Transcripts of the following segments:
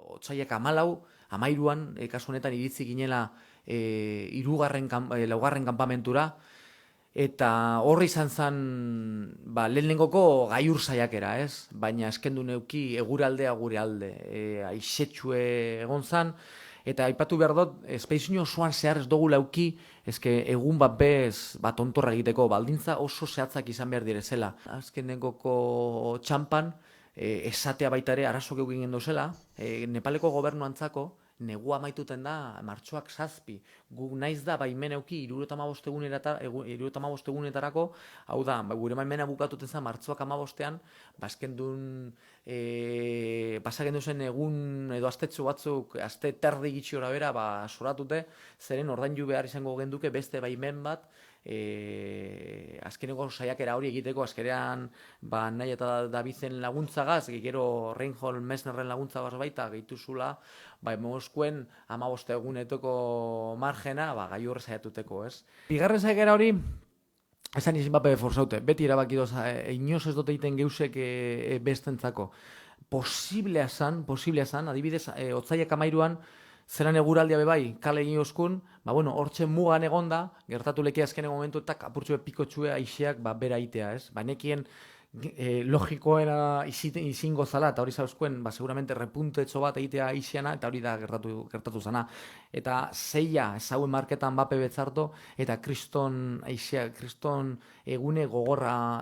otsailak 14, 13an, kasu honetan iritzi ginela laugarren kanpamentura, eta horri izan zen lehenengoko gaiur saiakera, ez? Baina eskendu neuki eguraldea gure alde, aixetxue egon zen, eta aipatu behar dut, espedizio osoan zehar ez dugu lauki, egun bat bez ontorra egiteko baldintza oso zehatzak izan behar direzela. Azkenengoko txampan, esatea baita ere arazok egin dozela, Nepaleko gobernuantzako, negua amaituten da martxoak 7. Guk naiz da baimen euki 75 egunetarako, hau da, gure baimena bukatuten zen martxoak 15ean, azkendun pasagendu zen egun edo astetxo batzuk, aste terdi gitxi ora bera, soratute, zeren ordaindu behar izango genduke beste baimen bat, azkeneko saiakera hori egiteko azkenean nahi eta Davizen laguntzagaz, gero Reinhold Messnerren laguntzagaz baita gehituzula, Moskuen 15 egunetoko margena gai horre saiatuteko, ez? Bigarren saiakera hori, esan izin bape forzaute, beti erabaki doz, inoz ez dut egiten geusek bestentzako. Posiblea zan, adibidez, otsailak 13an, zeran eguraldia bebai, kale egin oskun, hortxe mugan egonda, gertatu leke azkeneko momentu eta apurtxue pikotxue aixeak bera itea, ez? Nekien logikoena izingo zala, eta hori zauzkuen, seguramente repuntetxo bat egitea aixiana, eta hori da gertatu zana. Eta zeia, ezauen marketan bape betzarto, eta kriston egune gogorra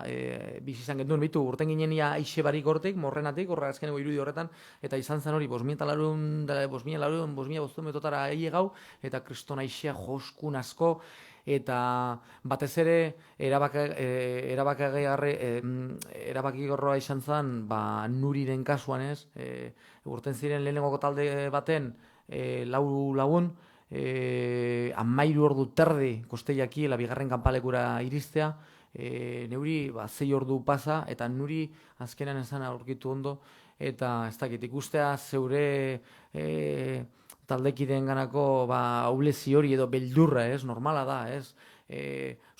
bizizan genduen, bitu, urten ginen ia aixe barik hortik, morrenatik, horra azkeneko irudi horretan, eta izan zen hori, 5.000 metotara ailegau, eta kriston aixea joskun asko, eta batez ere erabakigorroa izan zen Nuriren kasuan, ez? Urten ziren lehenengoko talde baten 4 lagun, 13 ordu terdi kosteiaki bigarren kanpalekura iristea, neuri 6 ordu pasa, eta Nuri azkenan esan aurkitu ondo, eta ez dakit ikustea zeure taldekideen ganako aulezi hori edo beldurra, ez? Normala da, ez?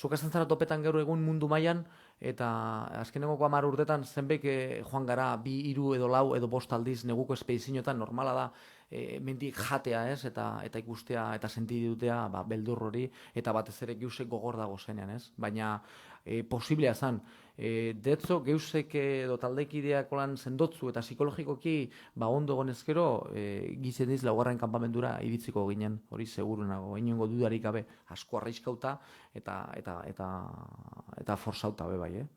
Zuk azten zara topetan gaur egun mundu mailan, eta azkenengoko 10 urtetan zenbek joan gara 2, 3 edo 4 edo 5 aldiz neguko espedizioetan, normala da mendik jatea, ez? Eta ikustea eta sentidutea beldur hori, eta batez ere geusek gogor dago zenean, ez? Baina posiblea zan. Detzo, geusek edo taldekideak olan sendotzu eta psikologikoki ondo egonezkero, gizen diz laugarren kanpamendura iritziko ginen, hori seguru nago, inongo dudarik gabe asko arriskauta eta forzauta be bai,